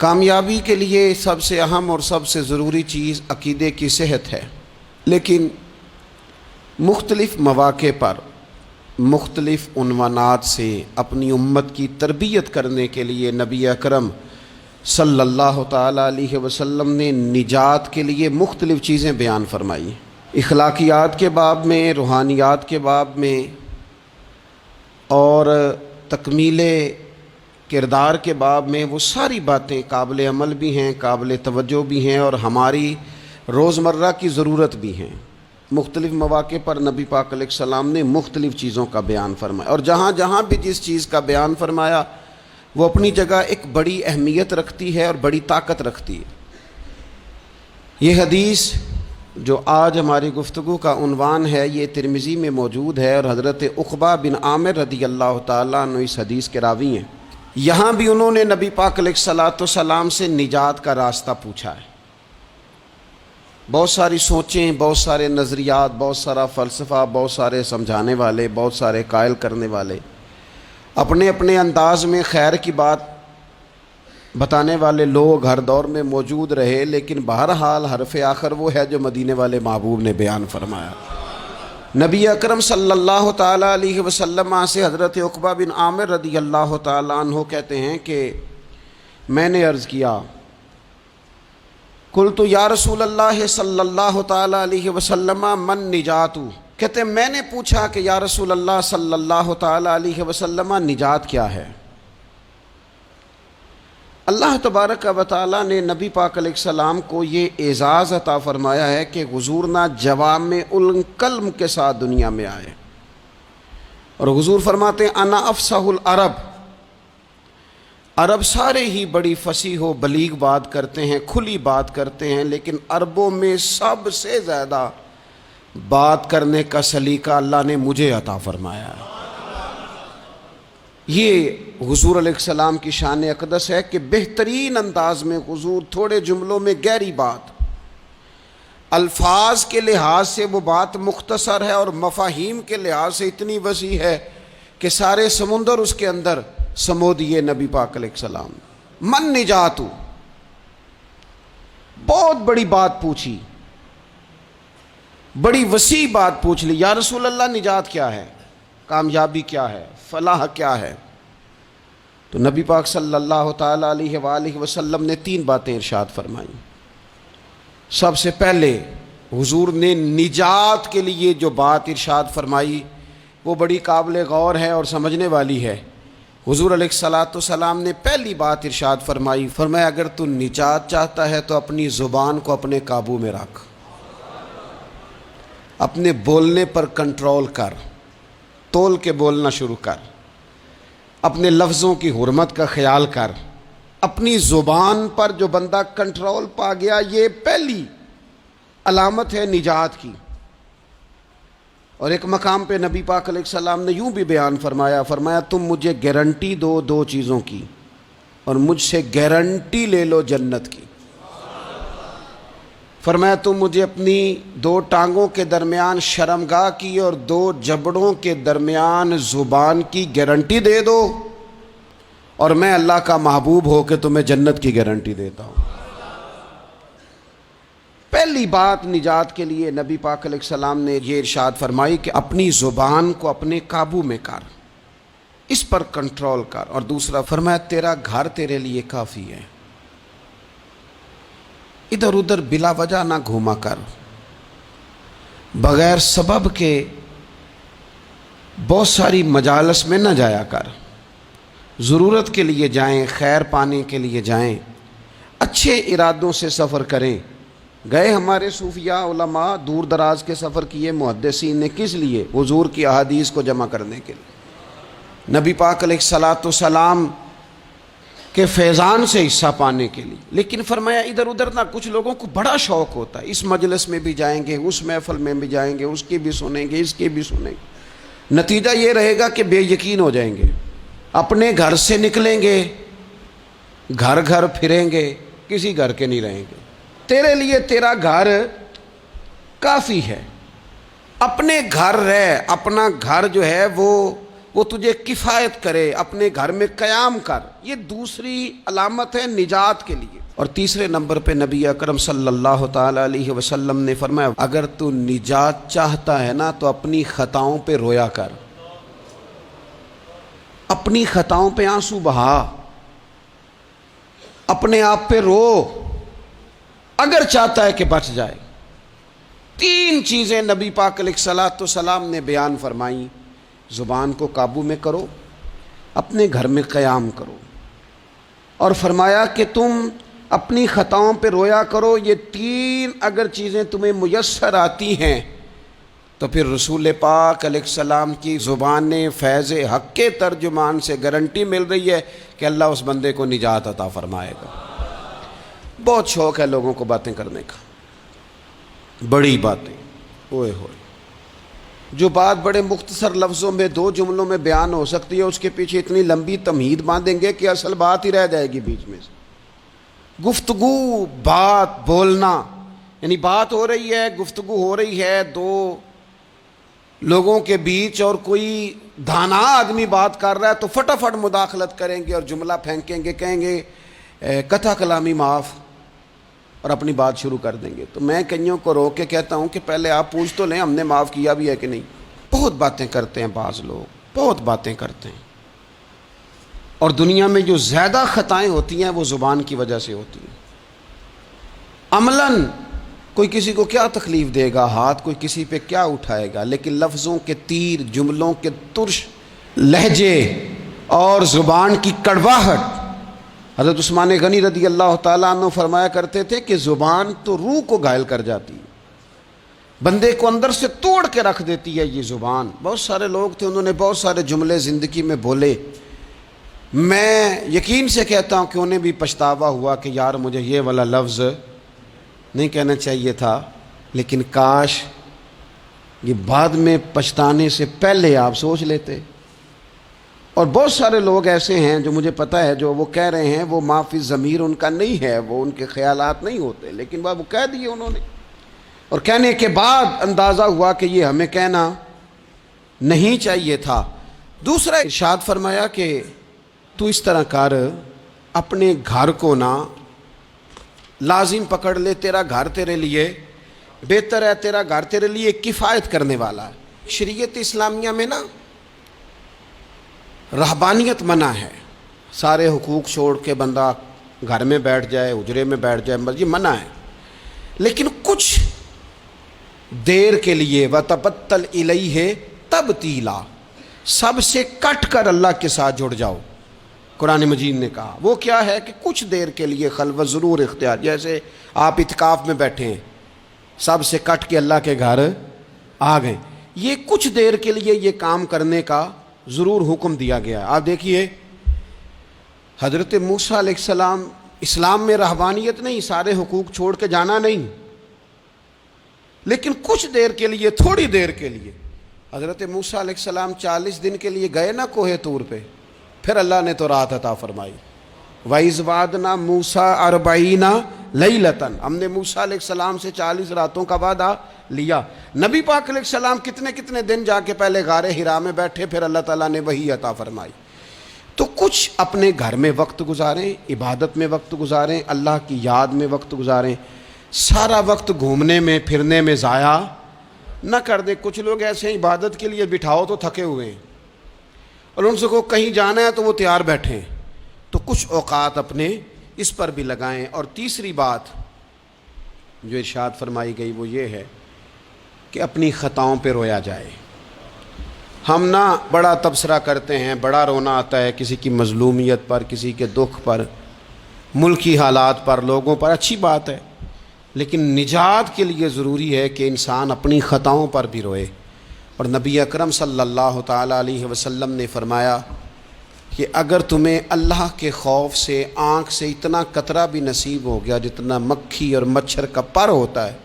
کامیابی کے لیے سب سے اہم اور سب سے ضروری چیز عقیدے کی صحت ہے، لیکن مختلف مواقع پر مختلف عنوانات سے اپنی امت کی تربیت کرنے کے لیے نبی اکرم صلی اللہ تعالیٰ علیہ وسلم نے نجات کے لیے مختلف چیزیں بیان فرمائی۔ اخلاقیات کے باب میں، روحانیات کے باب میں اور تکمیل کردار کے باب میں، وہ ساری باتیں قابل عمل بھی ہیں، قابل توجہ بھی ہیں اور ہماری روزمرہ کی ضرورت بھی ہیں۔ مختلف مواقع پر نبی پاک علیہ السلام نے مختلف چیزوں کا بیان فرمایا، اور جہاں جہاں بھی جس چیز کا بیان فرمایا وہ اپنی جگہ ایک بڑی اہمیت رکھتی ہے اور بڑی طاقت رکھتی ہے۔ یہ حدیث جو آج ہماری گفتگو کا عنوان ہے، یہ ترمذی میں موجود ہے اور حضرت عقبہ بن عامر رضی اللہ تعالیٰ عنہ اس حدیث کے راوی ہیں۔ یہاں بھی انہوں نے نبی پاک علیہ السلام سے نجات کا راستہ پوچھا ہے۔ بہت ساری سوچیں، بہت سارے نظریات، بہت سارا فلسفہ، بہت سارے سمجھانے والے، بہت سارے قائل کرنے والے، اپنے اپنے انداز میں خیر کی بات بتانے والے لوگ ہر دور میں موجود رہے، لیکن بہرحال حرف آخر وہ ہے جو مدینے والے محبوب نے بیان فرمایا۔ نبی اکرم صلی اللہ تعالیٰ علیہ وسلم سے حضرت عقبہ بن عامر رضی اللہ تعالیٰ عنہ کہتے ہیں کہ میں نے عرض کیا، قلت یا رسول اللہ صلی اللہ تعالیٰ علیہ وسلم من نجات، کہتے ہیں میں نے پوچھا کہ یا رسول اللہ صلی اللہ تعالیٰ علیہ وسلم نجات کیا ہے؟ اللہ تبارک و تعالیٰ نے نبی پاک علیہ السلام کو یہ اعزاز عطا فرمایا ہے کہ حضور نہ جوامع الکلم کے ساتھ دنیا میں آئے، اور حضور فرماتے ہیں انا افصح العرب، عرب سارے ہی بڑی فصیح و بلیغ بات کرتے ہیں، کھلی بات کرتے ہیں، لیکن عربوں میں سب سے زیادہ بات کرنے کا سلیقہ اللہ نے مجھے عطا فرمایا ہے۔ یہ حضور علیہ السلام کی شان اقدس ہے کہ بہترین انداز میں حضور تھوڑے جملوں میں گہری بات، الفاظ کے لحاظ سے وہ بات مختصر ہے اور مفاہیم کے لحاظ سے اتنی وسیع ہے کہ سارے سمندر اس کے اندر سمو دیے نبی پاک علیہ السلام۔ من نجات، بہت بڑی بات پوچھی، بڑی وسیع بات پوچھ لی، یا رسول اللہ نجات کیا ہے، کامیابی کیا ہے، فلاح کیا ہے؟ تو نبی پاک صلی اللہ تعالیٰ علیہ وآلہ وسلم نے 3 باتیں ارشاد فرمائیں۔ سب سے پہلے حضور نے نجات کے لیے جو بات ارشاد فرمائی وہ بڑی قابل غور ہے اور سمجھنے والی ہے۔ حضور علیہ السلام نے پہلی بات ارشاد فرمائی، فرمایا اگر تو نجات چاہتا ہے تو اپنی زبان کو اپنے قابو میں رکھ، اپنے بولنے پر کنٹرول کر، تول کے بولنا شروع کر، اپنے لفظوں کی حرمت کا خیال کر۔ اپنی زبان پر جو بندہ کنٹرول پا گیا، یہ پہلی علامت ہے نجات کی۔ اور ایک مقام پہ نبی پاک علیہ السلام نے یوں بھی بیان فرمایا تم مجھے گارنٹی دو 2 چیزوں کی، اور مجھ سے گارنٹی لے لو جنت کی۔ فرمایا تم مجھے اپنی 2 ٹانگوں کے درمیان شرمگاہ کی اور 2 جبڑوں کے درمیان زبان کی گارنٹی دے دو، اور میں اللہ کا محبوب ہو کے تمہیں جنت کی گارنٹی دیتا ہوں۔ پہلی بات نجات کے لیے نبی پاک علیہ السلام نے یہ ارشاد فرمائی کہ اپنی زبان کو اپنے قابو میں کر، اس پر کنٹرول کر۔ اور دوسرا فرمایا تیرا گھر تیرے لیے کافی ہے، ادھر ادھر بلا وجہ نہ گھوما کر، بغیر سبب کے بہت ساری مجالس میں نہ جایا کر، ضرورت کے لیے جائیں، خیر پانے کے لیے جائیں، اچھے ارادوں سے سفر کریں۔ گئے ہمارے صوفیاء علماء دور دراز کے سفر کیے محدثین نے، کس لیے؟ حضور کی احادیث کو جمع کرنے کے لیے، نبی پاک علیہ السلام کے فیضان سے حصہ پانے کے لیے۔ لیکن فرمایا ادھر ادھر نہ، کچھ لوگوں کو بڑا شوق ہوتا ہے، اس مجلس میں بھی جائیں گے، اس محفل میں بھی جائیں گے، اس کی بھی سنیں گے، اس کی بھی سنیں گے، نتیجہ یہ رہے گا کہ بے یقین ہو جائیں گے، اپنے گھر سے نکلیں گے، گھر گھر پھریں گے، کسی گھر کے نہیں رہیں گے۔ تیرے لیے تیرا گھر کافی ہے، اپنے گھر رہ، اپنا گھر جو ہے وہ وہ تجھے کفایت کرے، اپنے گھر میں قیام کر۔ یہ دوسری علامت ہے نجات کے لیے۔ اور تیسرے نمبر پہ نبی اکرم صلی اللہ تعالی علیہ وسلم نے فرمایا اگر تو نجات چاہتا ہے نا تو اپنی خطاؤں پہ رویا کر، اپنی خطاؤں پہ آنسو بہا، اپنے آپ پہ رو، اگر چاہتا ہے کہ بچ جائے۔ تین چیزیں نبی پاک علیہ الصلوۃ والسلام نے بیان فرمائیں، زبان کو قابو میں کرو، اپنے گھر میں قیام کرو، اور فرمایا کہ تم اپنی خطاؤں پہ رویا کرو۔ یہ تین اگر چیزیں تمہیں میسر آتی ہیں تو پھر رسول پاک علیہ السلام کی زبان فیض حق کے ترجمان سے گارنٹی مل رہی ہے کہ اللہ اس بندے کو نجات عطا فرمائے گا۔ بہت شوق ہے لوگوں کو باتیں کرنے کا، بڑی باتیں، اوئے ہوئے، جو بات بڑے مختصر لفظوں میں 2 جملوں میں بیان ہو سکتی ہے اس کے پیچھے اتنی لمبی تمہید باندھیں گے کہ اصل بات ہی رہ جائے گی بیچ میں سے۔ گفتگو، بات، بولنا، یعنی بات ہو رہی ہے، گفتگو ہو رہی ہے 2 لوگوں کے بیچ، اور کوئی دانا آدمی بات کر رہا ہے تو فٹافٹ مداخلت کریں گے اور جملہ پھینکیں گے، کہیں گے قطع کلامی معاف، اور اپنی بات شروع کر دیں گے۔ تو میں کئیوں کو روک کے کہتا ہوں کہ پہلے آپ پوچھ تو لیں ہم نے معاف کیا بھی ہے کہ نہیں۔ بہت باتیں کرتے ہیں بعض لوگ، بہت باتیں کرتے ہیں، اور دنیا میں جو زیادہ خطائیں ہوتی ہیں وہ زبان کی وجہ سے ہوتی ہیں۔ عملاً کوئی کسی کو کیا تکلیف دے گا، ہاتھ کوئی کسی پہ کیا اٹھائے گا، لیکن لفظوں کے تیر، جملوں کے ترش لہجے اور زبان کی کڑواہٹ، حضرت عثمان غنی رضی اللہ تعالیٰ عنہ فرمایا کرتے تھے کہ زبان تو روح کو گھائل کر جاتی ہے، بندے کو اندر سے توڑ کے رکھ دیتی ہے یہ زبان۔ بہت سارے لوگ تھے، انہوں نے بہت سارے جملے زندگی میں بولے، میں یقین سے کہتا ہوں کہ انہیں بھی پچھتاوا ہوا کہ یار مجھے یہ والا لفظ نہیں کہنا چاہیے تھا، لیکن کاش یہ بعد میں پچھتانے سے پہلے آپ سوچ لیتے۔ اور بہت سارے لوگ ایسے ہیں جو مجھے پتہ ہے جو وہ کہہ رہے ہیں وہ ما فی ضمیر ان کا نہیں ہے، وہ ان کے خیالات نہیں ہوتے، لیکن وہ کہہ دیے انہوں نے، اور کہنے کے بعد اندازہ ہوا کہ یہ ہمیں کہنا نہیں چاہیے تھا۔ دوسرا ارشاد فرمایا کہ تو اس طرح کر، اپنے گھر کو نہ لازم پکڑ لے، تیرا گھر تیرے لیے بہتر ہے، تیرا گھر تیرے لیے کفایت کرنے والا ہے۔ شریعت اسلامیہ میں نا رہبانیت منع ہے، سارے حقوق چھوڑ کے بندہ گھر میں بیٹھ جائے، حجرے میں بیٹھ جائے، یہ منع ہے، لیکن کچھ دیر کے لیے وَتَبَتَّلْ إِلَيْهِ تَبْتِيلًا، سب سے کٹ کر اللہ کے ساتھ جڑ جاؤ۔ قرآن مجید نے کہا وہ کیا ہے کہ کچھ دیر کے لیے خلوت ضرور اختیار، جیسے آپ اعتکاف میں بیٹھے ہیں، سب سے کٹ کے اللہ کے گھر آ گئے، یہ کچھ دیر کے لیے یہ کام کرنے کا ضرور حکم دیا گیا ہے۔ آپ دیکھیے حضرت موسیٰ علیہ السلام، اسلام میں رہبانیت نہیں، سارے حقوق چھوڑ کے جانا نہیں، لیکن کچھ دیر کے لیے، تھوڑی دیر کے لیے حضرت موسیٰ علیہ السلام 40 دن کے لیے گئے نا کوہ طور پہ، پھر اللہ نے تو رات عطا فرمائی۔ وَإِذْ وَعَدْنَا مُوسَىٰ 40 لَيْلَةً، ہم نے موسیٰ علیہ السلام سے 40 راتوں کا وعدہ لیا۔ نبی پاک علیہ السلام کتنے کتنے دن جا کے پہلے غار حرا میں بیٹھے، پھر اللہ تعالیٰ نے وحی عطا فرمائی۔ تو کچھ اپنے گھر میں وقت گزاریں، عبادت میں وقت گزاریں، اللہ کی یاد میں وقت گزاریں، سارا وقت گھومنے میں پھرنے میں ضائع نہ کر دیں۔ کچھ لوگ ایسے ہیں عبادت کے لیے بٹھاؤ تو تھکے ہوئے ہیں، اور ان سے کو کہیں جانا ہے تو وہ تیار بیٹھے ہیں، تو کچھ اوقات اپنے اس پر بھی لگائیں۔ اور تیسری بات جو ارشاد فرمائی گئی وہ یہ ہے کہ اپنی خطاؤں پہ رویا جائے۔ ہم نہ بڑا تبصرہ کرتے ہیں، بڑا رونا آتا ہے کسی کی مظلومیت پر، کسی کے دکھ پر، ملکی حالات پر، لوگوں پر، اچھی بات ہے، لیکن نجات کے لیے ضروری ہے کہ انسان اپنی خطاؤں پر بھی روئے۔ اور نبی اکرم صلی اللہ تعالیٰ علیہ وسلم نے فرمایا کہ اگر تمہیں اللہ کے خوف سے آنکھ سے اتنا قطرہ بھی نصیب ہو گیا جتنا مکھی اور مچھر کا پر ہوتا ہے،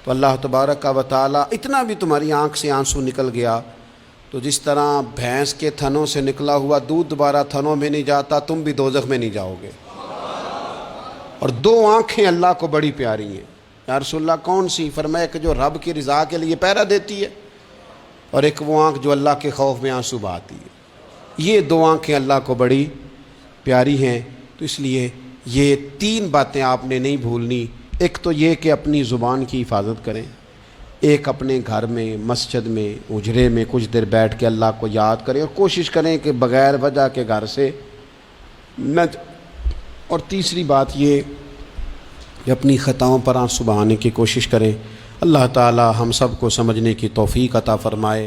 تو اللہ تبارک و تعالیٰ اتنا بھی تمہاری آنکھ سے آنسو نکل گیا تو جس طرح بھینس کے تھنوں سے نکلا ہوا دودھ دوبارہ تھنوں میں نہیں جاتا، تم بھی دوزخ میں نہیں جاؤ گے۔ اور 2 آنکھیں اللہ کو بڑی پیاری ہیں۔ یا رسول اللہ کون سی؟ فرمایا کہ جو رب کی رضا کے لیے پہرا دیتی ہے۔ اور ایک وہ آنکھ جو اللہ کے خوف میں آنسو بہاتی ہے. یہ دو آنکھیں اللہ کو بڑی پیاری ہیں. تو اس لیے یہ 3 باتیں آپ نے نہیں بھولنی. ایک تو یہ کہ اپنی زبان کی حفاظت کریں. ایک اپنے گھر میں، مسجد میں، اجرے میں کچھ دیر بیٹھ کے اللہ کو یاد کریں اور کوشش کریں کہ بغیر وجہ کے گھر سے نہ. اور تیسری بات یہ کہ اپنی خطاؤں پر آنسو بہانے کی کوشش کریں. اللہ تعالی ہم سب کو سمجھنے کی توفیق عطا فرمائے.